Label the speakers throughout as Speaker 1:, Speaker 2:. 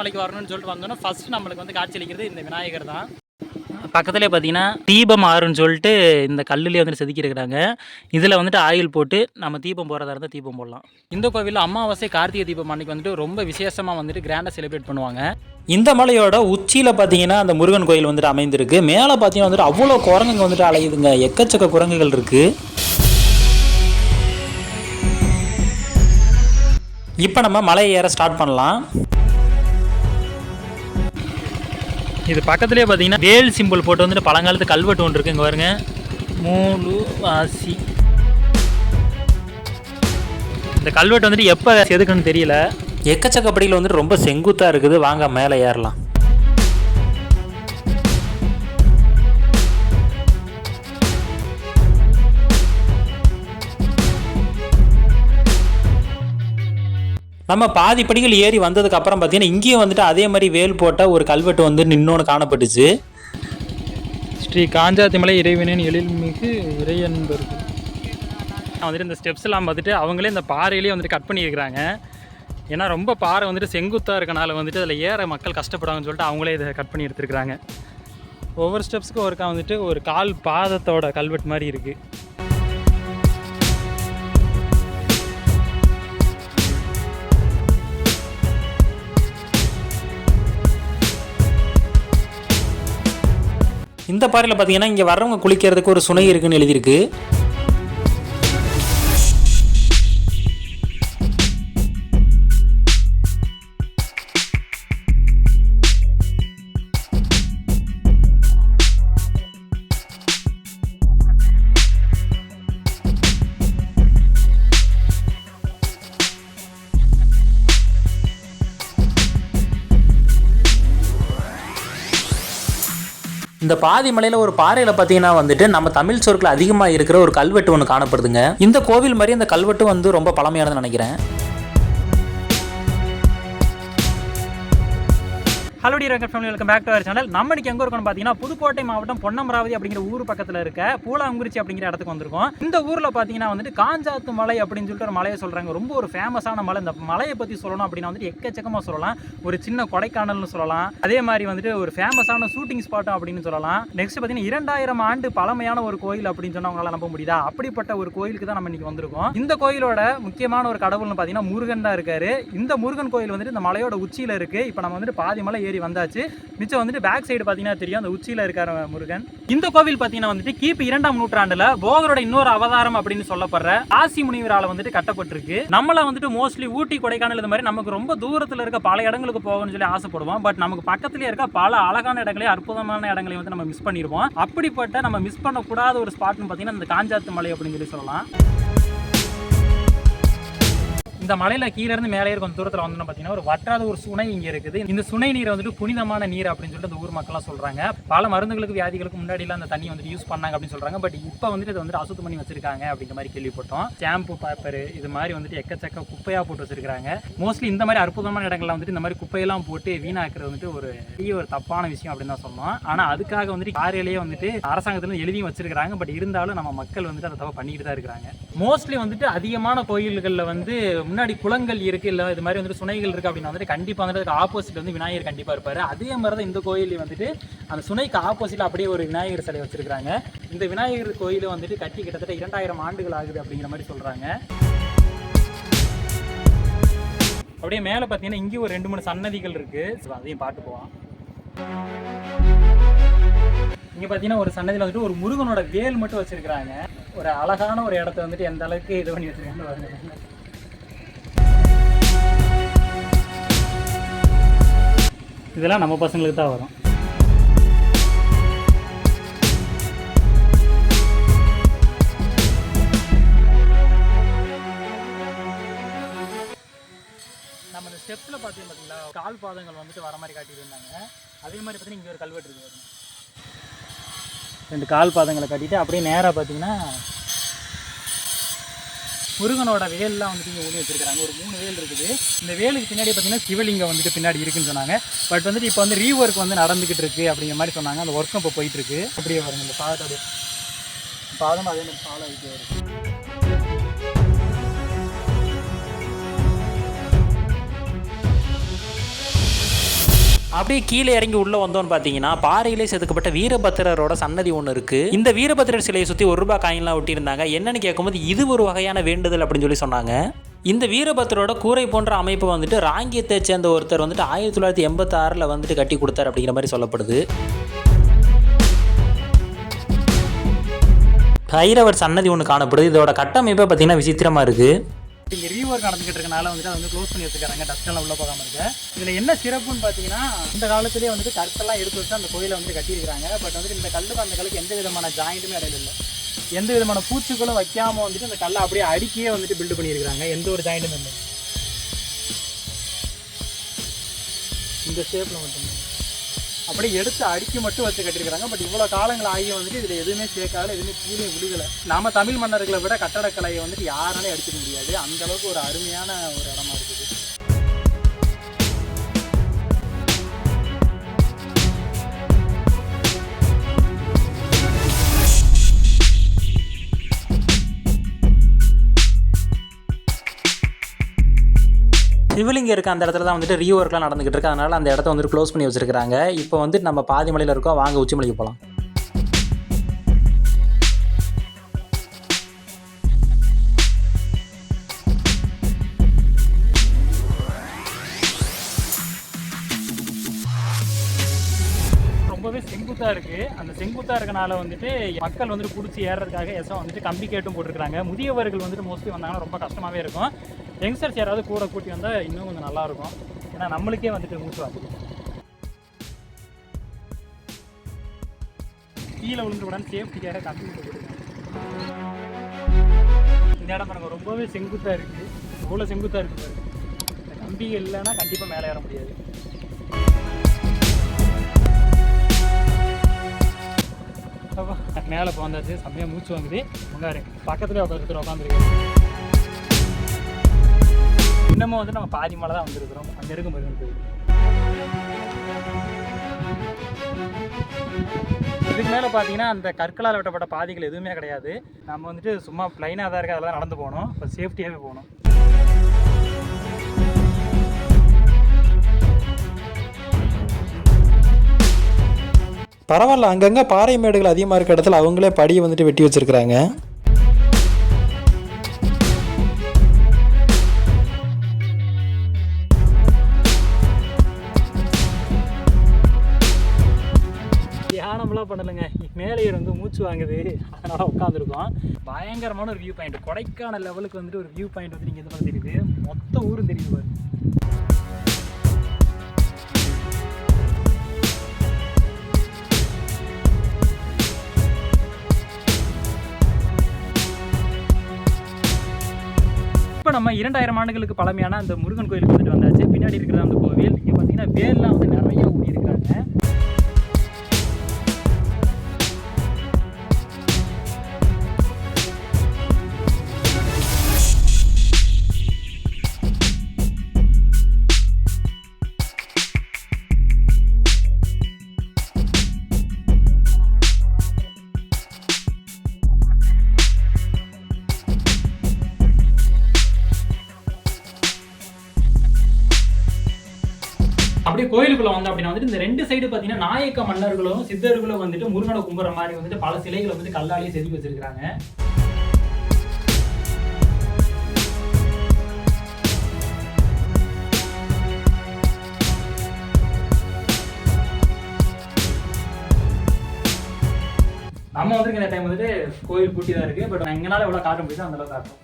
Speaker 1: மலைக்கு வரணும்னு சொல்லிட்டு வந்தோன்னா ஃபர்ஸ்ட் நம்மளுக்கு வந்து காட்சி அளிக்கிறது இந்த விநாயகர் தான். பக்கத்துலேயே பார்த்தீங்கன்னா தீபம் ஆறுன்னு சொல்லிட்டு இந்த கல்லுலேயே வந்துட்டு செதுக்கியிருக்கிறாங்க. இதில் வந்துட்டு ஆயில் போட்டு நம்ம தீபம் போகிறதா இருந்தால் தீபம் போடலாம். இந்த கோவிலில் அமாவாசை கார்த்திகை தீபம் அன்னைக்கு வந்துட்டு ரொம்ப விசேஷமாக வந்துட்டு கிராண்டாக செலிப்ரேட் பண்ணுவாங்க. இந்த மலையோட உச்சியில் பார்த்தீங்கன்னா அந்த முருகன் கோயில் வந்துட்டு அமைந்திருக்கு. மேலே பார்த்தீங்கன்னா வந்துட்டு அவ்வளோ குரங்குங்க வந்துட்டு அலையுதுங்க, எக்கச்சக்க குரங்குகள் இருக்குது. இப்போ நம்ம மலை ஏற ஸ்டார்ட் பண்ணலாம். இது பக்கத்துலேயே பார்த்தீங்கன்னா வேல் சிம்பிள் போட்டு வந்துட்டு பழங்காலத்து கல்வெட்டு ஒன்று இருக்குது. இங்கே பாருங்க, மூலு வாசி. இந்த கல்வெட்டு வந்துட்டு எப்போ எதுக்குன்னு தெரியல. எக்கச்சக்கப்படியில் வந்துட்டு ரொம்ப செங்குத்தாக இருக்குது. வாங்க மேலே ஏறலாம். நம்ம பாதி படிகள் ஏறி வந்ததுக்கு அப்புறம் பார்த்தீங்கன்னா இங்கேயும் வந்துட்டு அதே மாதிரி வேல் போட்ட ஒரு கல்வெட்டு வந்து இன்னொன்று காணப்பட்டுச்சு. ஸ்ரீ காஞ்சாத்திமலை இறைவனின் எழில்மிகு இறையன்பர்கள் வந்துட்டு இந்த ஸ்டெப்ஸ் எல்லாம் பார்த்துட்டு அவங்களே இந்த பாறையிலேயே வந்துட்டு கட் பண்ணியிருக்கிறாங்க. ஏன்னா ரொம்ப பாறை வந்துட்டு செங்குத்தாக இருக்கனால வந்துட்டு அதில் ஏற மக்கள் கஷ்டப்படுவாங்கன்னு சொல்லிட்டு அவங்களே இதை கட் பண்ணி எடுத்துருக்குறாங்க. ஒவ்வொரு ஸ்டெப்ஸுக்கும் ஒருக்கா வந்துட்டு ஒரு கால் பாதத்தோட கல்வெட்டு மாதிரி இருக்குது. இந்த பாறையில் பார்த்தீங்கன்னா இங்கே வர்றவங்க குளிக்கிறதுக்கு ஒரு சுனை இருக்குன்னு எழுதியிருக்கு. இந்த பாதி மலையில் ஒரு பாறையில் பார்த்தீங்கன்னா வந்துட்டு நம்ம தமிழ் சொற்கள் அதிகமாக இருக்கிற ஒரு கல்வெட்டு ஒன்று காணப்படுதுங்க. இந்த கோவில் மாதிரி அந்த கல்வெட்டு வந்து ரொம்ப பழமையானதுன்னு நினைக்கிறேன். ஹலோ டி ரங்கர் family, welcome back to our channel. நம்ம இன்னைக்கு எங்கே இருக்கோம்னு பார்த்தீங்கன்னா புதுக்கோட்டை மாவட்டம் பொன்னமராவதி அப்படிங்கிற ஊர் பக்கத்தில் இருக்க பூலாங்குறிச்சி அப்படிங்கிற இடத்துக்கு வந்திருக்கோம். இந்த ஊரில் பார்த்தீங்கன்னா வந்துட்டு காஞ்சாத்து மலை அப்படின்னு சொல்லிட்டு ஒரு மலையை சொல்கிறாங்க. ரொம்ப ஒரு ஃபேமஸான மலை. இந்த மலையை பற்றி சொல்லணும் அப்படின்னா வந்துட்டு எக்கச்சக்கமாக சொல்லலாம். ஒரு சின்ன கொடைக்கானல்னு சொல்லலாம். அதே மாதிரி வந்துட்டு ஒரு ஃபேமஸான ஷூட்டிங் ஸ்பாட்டும் அப்படின்னு சொல்லலாம். நெக்ஸ்ட் பார்த்தீங்கன்னா 2000 ஆண்டு பழமையான ஒரு கோயில் அப்படின்னு சொன்னால் அவங்களால நம்ப முடியுதா? அப்படிப்பட்ட ஒரு கோயிலுக்கு தான் நம்ம இன்னைக்கு வந்திருக்கோம். இந்த கோயிலோட முக்கியமான ஒரு கடவுள்னு பார்த்தீங்கன்னா முருகன் தான் இருக்காரு. இந்த முருகன் கோயில் வந்துட்டு இந்த மலையோட உச்சியில் இருக்குது. இப்போ நம்ம வந்துட்டு பாதி மலை வந்தாச்சு. மிச்சம் வந்துட்டு பேக் சைடு பார்த்தீங்கன்னா தெரியும், அந்த உச்சியில் இருக்கார முருகன். இந்த கோவில் பார்த்தீங்கன்னா வந்துட்டு கிபி 2ஆம் நூற்றாண்டுல போகரோட இன்னொரு அவதாரம் அப்படின்னு சொல்லப்படுற காசி முனிவரால வந்துட்டு கட்டப்பட்டிருக்கு. நம்மள வந்துட்டு மோஸ்ட்லி ஊட்டி, கொடைக்கானல் இந்த மாதிரி நமக்கு ரொம்ப தூரத்தில் இருக்க பல இடங்களுக்கு போகணும்னு சொல்லி ஆசைப்படுவோம். பட் நமக்கு பக்கத்திலே இருக்க பல அழகான இடங்களையும் அற்புதமான இடங்களையும் வந்து நம்ம மிஸ் பண்ணிருப்போம். அப்படிப்பட்ட நம்ம மிஸ் பண்ணக்கூடாத ஒரு ஸ்பாட்னு பார்த்தீங்கன்னா இந்த காஞ்சாத்து மலை அப்படின்னு சொல்லி சொல்லலாம். இந்த மலையில் கீழே இருந்து மேலே கொஞ்சம் தூரத்தில் வந்தோம்னா பார்த்தீங்கன்னா ஒரு வற்றாத ஒரு சுனை இங்கே இருக்குது. இந்த சுனை நீரை வந்துட்டு புனிதமான நீர் அப்படின்னு சொல்லிட்டு அந்த ஊர் மக்கள்லாம் சொல்கிறாங்க. பல மருந்துகளுக்கு, வியாதிகளுக்கு முன்னாடிலாம் அந்த தண்ணி வந்துட்டு யூஸ் பண்ணாங்க அப்படின்னு சொல்கிறாங்க. பட் இப்போ வந்துட்டு இதை வந்துட்டு அசுத்தம் பண்ணி வச்சிருக்காங்க அப்படிங்கிற மாதிரி கேள்விப்பட்டோம். ஷாம்பு, பேப்பர் இது மாதிரி வந்துட்டு எக்கச்சக்க குப்பையாக போட்டு வச்சிருக்காங்க. மோஸ்ட்லி இந்த மாதிரி அற்புதமான இடங்கள்லாம் வந்துட்டு இந்த மாதிரி குப்பையெல்லாம் போட்டு வீணாக்குறது வந்துட்டு ஒரு தப்பான விஷயம் அப்படின்னு தான் சொல்லணும். ஆனால் அதுக்காக வந்துட்டு காரிலேயே வந்துட்டு அரசாங்கத்தில் எழுதியும் வச்சிருக்காங்க. பட் இருந்தாலும் நம்ம மக்கள் வந்துட்டு அதை தப்பா பண்ணிட்டு தான் இருக்கிறாங்க. மோஸ்ட்லி வந்துட்டு அதிகமான கோயில்களில் வந்து முன்னாடி குளங்கள் இருக்கு, இல்லை இது மாதிரி வந்துட்டு சுனைகள் இருக்கு அப்படின்னா வந்துட்டு கண்டிப்பாக வந்துட்டு ஆப்போசிட் வந்து விநாயகர் கண்டிப்பாக இருப்பார். அதே மாதிரி தான் இந்த கோயில் வந்துட்டு அந்த சுனைக்கு ஆப்போசிட்ல அப்படியே ஒரு விநாயகர் சிலை வச்சிருக்காங்க. இந்த விநாயகர் கோயில் வந்துட்டு கட்டி கிட்டத்தட்ட 2000 ஆண்டுகள் ஆகுது அப்படிங்கிற மாதிரி சொல்றாங்க. அப்படியே மேலே பார்த்தீங்கன்னா இங்கேயும் ஒரு 2-3 சன்னதிகள் இருக்கு. அதையும் பார்த்து போவோம். இங்கே பார்த்தீங்கன்னா ஒரு சன்னதியில் வந்துட்டு ஒரு முருகனோட வேல் மட்டும் வச்சிருக்கிறாங்க. ஒரு அழகான ஒரு இடத்த வந்துட்டு எந்த அளவுக்கு இது பண்ணி வச்சிருக்காங்க. இதெல்லாம் நம்ம பசங்களுக்கு தான் வரும். நம்ம இந்த ஸ்டெப்ஸில் பார்த்தீங்களா கால் பாதங்கள் வந்துட்டு வர மாதிரி காட்டியிருந்தாங்க. அதே மாதிரி பார்த்தீங்கன்னா இங்கே ஒரு கல்வெட்டு இருக்குது. 2 கால் பாதங்களை கட்டிட்டு அப்படியே நேராக பார்த்தீங்கன்னா முருகனோட வேல்லாம் வந்துட்டு இங்கே ஊனி வச்சிருக்காங்க. ஒரு 3 வேல் இருக்குது. இந்த வேலுக்கு பின்னாடி பார்த்தீங்கன்னா சிவலிங்கம் வந்துட்டு பின்னாடி இருக்குன்னு சொன்னாங்க. பட் வந்துட்டு இப்போ வந்து ரீஒர்க் வந்து நடந்துகிட்டு இருக்கு அப்படிங்கிற மாதிரி சொன்னாங்க. அந்த ஒர்க்கும் இப்போ போயிட்டு இருக்கு. அப்படியே வருங்க இந்த பாதத்தோட பாதம் அதே மாதிரி ஃபாலோ ஆகிட்டு வருது. அப்படியே கீழே இறங்கி உள்ள வந்தோம்னு பார்த்தீங்கன்னா பாறையிலே செதுக்கப்பட்ட வீரபத்திரரோட சன்னதி ஒன்று இருக்கு. இந்த வீரபத்திரர் சிலையை சுற்றி ₹1 காயின்லாம் ஒட்டியிருந்தாங்க. என்னன்னு கேட்கும்போது இது ஒரு வகையான வேண்டுதல் அப்படின்னு சொல்லி சொன்னாங்க. இந்த வீரபத்திரோட கூரை போன்ற அமைப்பு வந்துட்டு ராங்கியத்தை சேர்ந்த ஒருத்தர் வந்துட்டு 1986 வந்துட்டு கட்டி கொடுத்தார் அப்படிங்கிற மாதிரி சொல்லப்படுது. பைரவர் சன்னதி ஒன்று காணப்படுது. இதோட கட்டமைப்பை பார்த்தீங்கன்னா விசித்திரமாக இருக்குது. இங்கே ரீவொர்க் நடந்துகிட்டு இருக்கனால வந்துட்டு அதை வந்து க்ளோஸ் பண்ணி வச்சுருக்காங்க, டஸ்ட்டெல்லாம் உள்ள போகாமல் இருக்கு. இதில் என்ன சிறப்புன்னு பார்த்தீங்கன்னா இந்த காலத்துலேயே வந்துட்டு கற்கெல்லாம் எடுத்து வச்சு அந்த கோயிலை வந்து கட்டியிருக்காங்க. பட் வந்துட்டு இந்த கல்லுக்கு அந்த கல்லுக்கு எந்த விதமான ஜாயிண்ட்டுமே இடையில இல்லை, எந்த விதமான பூச்சிகளும் வைக்காமல் வந்துட்டு இந்த கல்லை அப்படியே அடுக்கியே வந்துட்டு பில்டு பண்ணியிருக்காங்க. எந்த ஒரு ஜாயிண்ட்டுமே இல்லை, இந்த ஷேப்பில் மட்டும் அப்படியே எடுத்து அடுக்கி மட்டும் வச்சு கட்டியிருக்காங்க. பட் இவ்வளோ காலங்கள் ஆகி வந்துட்டு இதில் எதுவுமே சேர்க்காத, எதுவுமே கீழே விழுகலை. நம்ம தமிழ் மன்னர்களை விட கட்டடக்கலையை வந்துட்டு யாராலே அடிச்சிக்க முடியாது. அந்தளவுக்கு ஒரு அருமையான ஒரு இடமா இருக்குது. சிவலிங்கம் இருக்க அந்த இடத்துல தான் வந்துட்டு ரீஒர்க்லாம் நடந்துகிட்டு இருக்கு. அதனால அந்த இடத்த வந்துட்டு க்ளோஸ் பண்ணி வச்சிருக்காங்க. இப்போ வந்துட்டு நம்ம பாதிமலையில் இருக்கோம், வாங்க உச்சிமலைக்கு போகலாம். ரொம்பவே செங்குத்தாக இருக்குது. அந்த செங்குத்தாக இருக்கனால வந்துட்டு மக்கள் வந்துட்டு பிடிச்சி ஏறுறதுக்காக எசம் வந்துட்டு கம்பி கேட்டும் போட்டிருக்காங்க. முதியவர்கள் வந்துட்டு மோஸ்ட்லி வந்தாங்கன்னா ரொம்ப கஷ்டமாகவே இருக்கும். யங்ஸ்டர்ஸ் யாராவது கூட கூட்டி வந்தால் இன்னும் கொஞ்சம் நல்லாயிருக்கும். ஏன்னா நம்மளுக்கே வந்துட்டு மூச்சு வாங்குது. கீழே விழுந்து விடான்னு சேஃப்டிக்காக கம்பி போட்டுருக்காங்க. இந்த இடம் பாருங்க ரொம்பவே செங்குத்தாக இருக்குது. எவ்வளோ செங்குத்தாக இருக்குது பாருங்க. இந்த கம்பி இல்லைன்னா கண்டிப்பாக மேலே ஏற முடியாது. மேலே போந்தாச்சு, செம்மையாக மூச்சு வாங்குது. உங்காரு பக்கத்துலேயே உட்காந்துருக்கேன். இன்னமும் வந்து நம்ம பாதி மலை தான் வந்துருக்குறோம். அங்கே இருக்கும் முருகன் கோயில். இதுக்கு மேலே பார்த்தீங்கன்னா அந்த கற்களால் வெட்டப்பட்ட பாதைகள் எதுவுமே கிடையாது. நம்ம வந்துட்டு சும்மா ப்ளைனாக தான் இருக்குது, அதெல்லாம் நடந்து போகணும். இப்போ சேஃப்டியாகவே போகணும்.
Speaker 2: பரவாயில்ல, அங்கங்கே பாறை மேடுகள் அதிகமாக இருக்க இடத்துல அவங்களே படியை வந்துட்டு வெட்டி வச்சுருக்குறாங்க.
Speaker 1: தியானம்லாம் பண்ணலைங்க, மேலே வந்து மூச்சு வாங்குது, அதனால் உட்காந்துருக்கோம். பயங்கரமான ஒரு வியூ பாயிண்ட், கொடைக்கானல் லெவலுக்கு வந்துட்டு ஒரு வியூ பாயிண்ட் வந்து நீங்கள் இந்த மாதிரி தெரியுது. மொத்த ஊரும் தெரியுது பாரு. இப்போ நம்ம 2000 ஆண்டுகளுக்கு பழமையான அந்த முருகன் கோயிலுக்கு வந்துட்டு வந்தாச்சு. பின்னாடி இருக்கிறது அந்த கோவில். இங்கே பார்த்தீங்கன்னா வேர்லாம் வந்து நிறைய ஊடி இருக்கிறாங்க. அப்படியே கோயிலுக்குள்ள வந்து அப்படின்னா வந்துட்டு இந்த 2 சைடு பார்த்தீங்கன்னா நாயக்க மன்னர்களும் சித்தர்களும் வந்துட்டு முருகனை கும்புற மாதிரி வந்துட்டு பல சிலைகளை வந்துட்டு கல்லாலேயே செதுக்கி வச்சிருக்காங்க. நம்ம வந்துருக்கு இந்த டைம் வந்துட்டு கோயில் கூட்டி தான் இருக்கு. பட் எங்களால எவ்வளோ காட்ட முடியுதோ அந்த அளவுக்கு காட்டும்.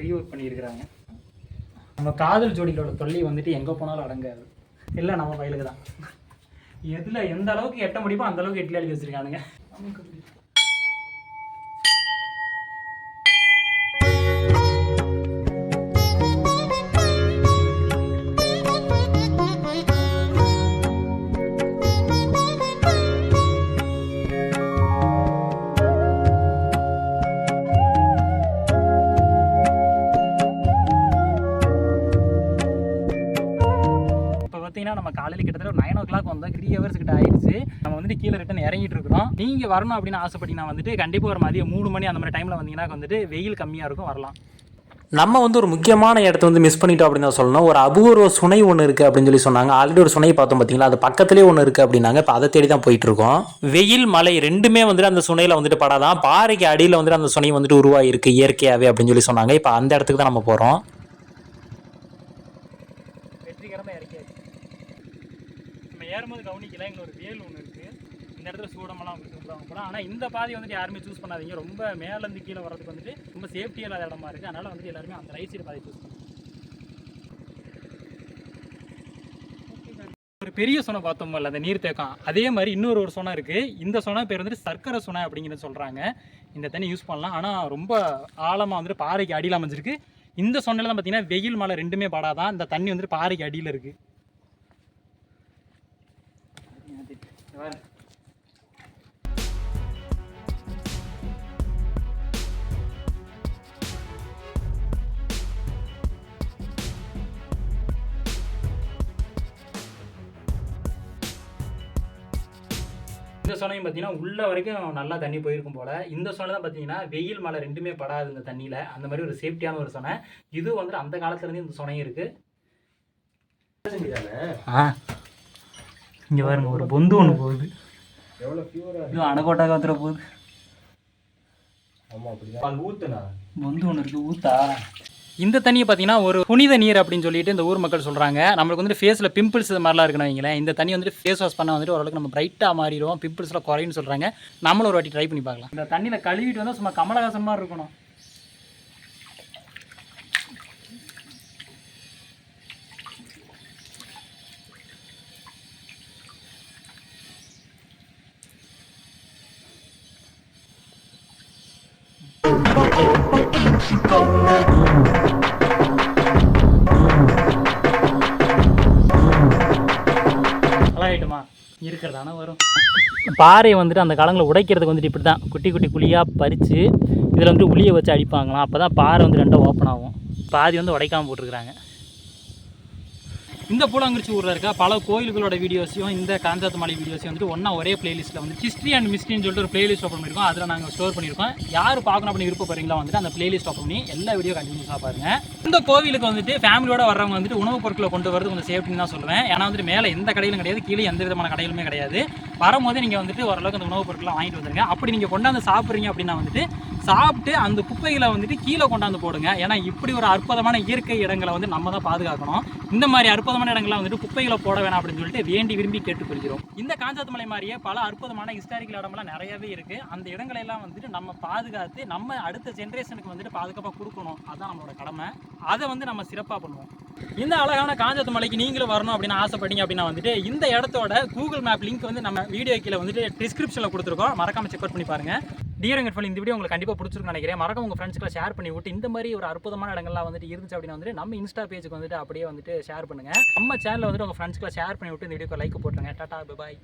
Speaker 1: ரீவொர்க் பண்ணியிருக்கிறாங்க. நம்ம காதல் ஜோடிகளோட தொல்லை வந்துட்டு எங்கே போனாலும் அடங்காது. இல்லை நம்ம வயலுக்கு தான். எதில் எந்த அளவுக்கு எட்ட முடியுமோ அந்த அளவுக்கு எட்டில் அடிக்க வச்சுருக்கானுங்க. நம்ம காலையில் கிட்டத்தட்ட ஒரு 9 o'clock வந்தோம். 3 hours கிட்ட ஆயிடுச்சு. நம்ம வந்துட்டு கீழே ரிட்டன் இறங்கிட்டு இருக்கிறோம். நீங்கள் வரணும் அப்படின்னு ஆசைப்பட்டீங்கன்னா வந்துட்டு கண்டிப்பாக ஒரு மதியம் 3 மணி அந்த மாதிரி டைமில் வந்தீங்கன்னா வந்துட்டு வெயில் கம்மியாக இருக்கும், வரலாம்.
Speaker 2: நம்ம வந்து ஒரு முக்கியமான இடத்த வந்து மிஸ் பண்ணிட்டோம் அப்படின்னு தான் சொல்லணும். ஒரு அபூர்வ சுனை ஒன்று இருக்குது அப்படின்னு சொல்லி சொன்னாங்க. ஆல்ரெடி ஒரு சுனை பார்த்தோம் பார்த்தீங்களா, அது பக்கத்துலேயே ஒன்று இருக்குது அப்படின்னாங்க. இப்போ அதை தேடி தான் போயிட்டு இருக்கோம். வெயில் மழை ரெண்டுமே வந்துட்டு அந்த சுனையில் வந்துட்டு படாதான். பாறைக்கு அடியில் வந்துட்டு அந்த சுனை வந்துட்டு உருவாகிருக்கு இயற்கையாகவே அப்படின்னு சொல்லி சொன்னாங்க. இப்போ அந்த இடத்துக்கு தான் நம்ம போகிறோம்.
Speaker 1: வெற்றிகரமாக இறக்கியாச்சு. நம்ம ஏறும்போது கவனிக்கல, இங்கே ஒரு வேல் ஒன்று இருக்குது. இந்த இடத்துல சூடமெல்லாம் கொடுத்துருக்காங்க போல. ஆனால் இந்த பாதி வந்துட்டு யாருமே சூஸ் பண்ணாதீங்க. ரொம்ப மேலேருந்து கீழே வரதுக்கு வந்துட்டு ரொம்ப சேஃப்டி இல்லாத இடமா இருக்குது. அதனால் வந்துட்டு எல்லாருமே அந்த ரைட் சைடு பாதி சூஸ் பண்ணுங்க. ஒரு பெரிய சொனை பார்த்தோம்ல அந்த நீர்த்தேக்கம், அதே மாதிரி இன்னொரு சொனை இருக்குது. இந்த சொனை பேர் வந்துட்டு சர்க்கரை சொனை அப்படிங்கிறது சொல்கிறாங்க. இந்த தண்ணி யூஸ் பண்ணலாம். ஆனால் ரொம்ப ஆழமாக வந்துட்டு பாறைக்கு அடியில் அமைஞ்சிருக்கு. இந்த சொன்னையில் தான் பார்த்தீங்கன்னா வெயில் மழை ரெண்டுமே படாதான். இந்த தண்ணி வந்துட்டு பாறைக்கு அடியில் இருக்குது. இந்த சொனையும் பார்த்தீங்கன்னா உள்ள வரைக்கும் நல்லா தண்ணி போயிருக்கும் போல. இந்த சொனை தான் பார்த்தீங்கன்னா வெயில் மழை ரெண்டுமே படாது இந்த தண்ணியில். அந்த மாதிரி ஒரு சேஃப்டியான ஒரு சொனை. இது வந்துட்டு அந்த காலத்துலேருந்து இந்த சொனையும் இருக்குது. இங்கே பாருங்க, ஒரு பொந்து ஒன்று போகுது. இது அணக்கோட்டாக வந்துட போகுது. பொந்து ஒன்று இருக்குது, ஊத்தா. இந்த தண்ணியை பார்த்தீங்கன்னா ஒரு புனித நீர் அப்படின்னு சொல்லிட்டு இந்த ஊர் மக்கள் சொல்கிறாங்க. நம்மளுக்கு வந்துட்டு ஃபேஸில் பிம்பிள்ஸ் இது மாதிரிலாம் இருக்குன்னு வைங்களேன். இந்த தண்ணி வந்துட்டு ஃபேஸ் வாஷ் பண்ணால் வந்துட்டு ஓரளவுக்கு நம்ம பிரைட்டாக மாறிடுவோம், பிம்பிள்ஸ்லாம் குறையுன்னு சொல்கிறாங்க. நம்மளும் ஒரு வாட்டி ட்ரை பண்ணி பார்க்கலாம். இந்த தண்ணியில் கழுவிட்டு வந்தால் சும்மா கமலஹாசன் மாதிரி இருக்கணும். ஐட்டமா இருக்கிறதான வரும். பாறையை வந்துட்டு அந்த காலங்களில் உடைக்கிறதுக்கு வந்துட்டு இப்படி தான் குட்டி குட்டி குழியாக பறித்து இதில் வந்துட்டு உளியை வச்சு அடிப்பாங்களாம். அப்போ தான் பாறை வந்து ரெண்டும் ஓப்பன் ஆகும். பாதி வந்து உடைக்காமல் போட்டிருக்கிறாங்க. இந்த பூலாங்குறிச்சி ஊரில் இருக்க பல கோயில்களோட வீடியோஸையும் இந்த காஞ்சாத்து மலை வீடியோஸையும் வந்துட்டு ஒன்றா ஒரே பிளேலிஸ்ட்டில் வந்து ஹிஸ்ட்ரி அண்ட் மிஸ்ட்ரின்னு சொல்லிட்டு ஒரு பிளேலிஸ்ட் ஓப்பன் பண்ணியிருக்கோம். அதில் நாங்கள் ஸ்டோர் பண்ணியிருக்கோம். யார் பார்க்கணும் அப்படின்னு விருப்பப்படுறீங்களா வந்துட்டு அந்த பிளேலிஸ்ட் ஓப்பன் பண்ணி எல்லா வீடியோ கண்டினியூஸாக பாருங்கள். இந்த கோவிலுக்கு வந்துட்டு ஃபேமிலியோட வர்றவங்க வந்துட்டு உணவுப் பொருட்களை கொண்டு வரது கொஞ்சம் சேஃப்டின்னு தான் சொல்லுவேன். ஏன்னா வந்துட்டு மேலே எந்த கடையிலும் கிடையாது, கீழே எந்த விதமான கடையிலுமே கிடையாது. வரும்போது நீங்கள் வந்துட்டு ஓரளவுக்கு அந்த உணவுப் பொருட்களை வாங்கிட்டு வந்துருங்க. அப்படி நீங்கள் கொண்டாந்து சாப்பிட்றீங்க அப்படின்னா வந்துட்டு சாப்பிட்டு அந்த குப்பைகளை வந்துட்டு கீழே கொண்டாந்து போடுங்க. ஏன்னா இப்படி ஒரு அற்புதமான இயற்கை இடங்களை வந்து நம்ம தான் பாதுகாக்கணும். இந்த மாதிரி அற்புதமான இடங்களை வந்துட்டு குப்பைகளை போட வேணாம் அப்படின்னு சொல்லிட்டு வேண்டி விரும்பி கேட்டுக்கொள்கிறோம். இந்த காஞ்சாத்து மலை மாதிரியே பல அற்புதமான ஹிஸ்டாரிக்கல் இடமெல்லாம் நிறையவே இருக்குது. அந்த இடங்களெல்லாம் வந்துட்டு நம்ம பாதுகாத்து நம்ம அடுத்த ஜென்ரேஷனுக்கு வந்துட்டு பாதுகாப்பாக கொடுக்கணும். அதுதான் நம்மளோட கடமை. அதை வந்து நம்ம சிறப்பாக பண்ணுவோம். இந்த அழகான காஞ்சாத்து மலைக்கு நீங்களும் வரணும் அப்படின்னு ஆசைப்பட்டீங்க அப்படின்னா வந்துட்டு இந்த இடத்தோட கூகுள் மேப் லிங்க் வந்து நம்ம வீடியோ கீழே வந்துட்டு டிஸ்கிரிப்ஷனில் கொடுத்துருக்கோம். மறக்காம செக் அவுட் பண்ணி பாருங்க. டியர் எங்கட் ஃபேமிலி, இந்த வீடியோ உங்களுக்கு கண்டிப்பாக பிடிச்சிருக்குன்னு நினைக்கிறேன். மறக்காம உங்கள் ஃப்ரெண்ட்ஸ்க்குலாம் ஷேர் பண்ணி விட்டு இந்த மாதிரி ஒரு அற்புதமான இடங்கள்லாம் வந்துட்டு இருந்துச்சு அப்படின்னா வந்துட்டு நம்ம இன்ஸ்டா பேஜுக்கு வந்துட்டு அப்படியே வந்துட்டு ஷேர் பண்ணுங்கள். நம்ம சேனலில் வந்துட்டு உங்கள் ஃப்ரெண்ட்ஸ்க்குலாம் ஷேர் பண்ணி விட்டு இந்த வீடியோக்கு லைக் போட்டுருங்க. Tata, bye bye.